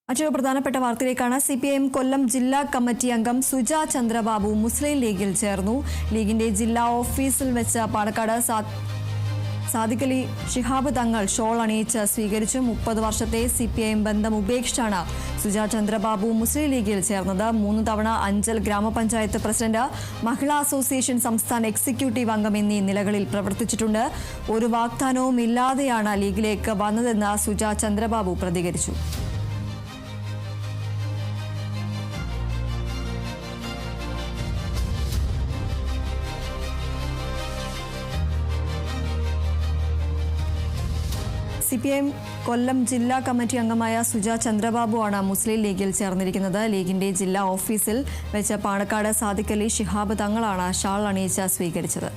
മറ്റൊരു പ്രധാനപ്പെട്ട വാർത്തയിലേക്കാണ്. CPIM കൊല്ലം ജില്ലാ കമ്മിറ്റി അംഗം സുജ ചന്ദ്രബാബു മുസ്ലിം ലീഗിൽ ചേർന്നു. ലീഗിന്റെ ജില്ലാ ഓഫീസിൽ വെച്ച് പാണക്കാട് സാദിഖലി ശിഹാബ് തങ്ങൾ ഷോൾ അണിയിച്ച് സ്വീകരിച്ചു. 30 വർഷത്തെ CPIM ബന്ധം ഉപേക്ഷിച്ചാണ് സുജ ചന്ദ്രബാബു മുസ്ലിം ലീഗിൽ ചേർന്നത്. 3 തവണ അഞ്ചൽ ഗ്രാമപഞ്ചായത്ത് പ്രസിഡന്റ്, മഹിളാ അസോസിയേഷൻ സംസ്ഥാന എക്സിക്യൂട്ടീവ് അംഗം എന്നീ നിലകളിൽ പ്രവർത്തിച്ചിട്ടുണ്ട്. ഒരു വാഗ്ദാനവും ഇല്ലാതെയാണ് ലീഗിലേക്ക് വന്നതെന്ന് സുജ ചന്ദ്രബാബു പ്രതികരിച്ചു. CPIM കൊല്ലം ജില്ലാ കമ്മിറ്റി അംഗമായ സുജ ചന്ദ്രബാബു ആണ് മുസ്ലിം ലീഗിൽ ചേർന്നിരിക്കുന്നത്. ലീഗിന്റെ ജില്ലാ ഓഫീസിൽ വെച്ച് പാണക്കാട് സാദിഖലി ശിഹാബ് തങ്ങളാണ് ഷാൾ അണിയിച്ച് സ്വീകരിച്ചത്.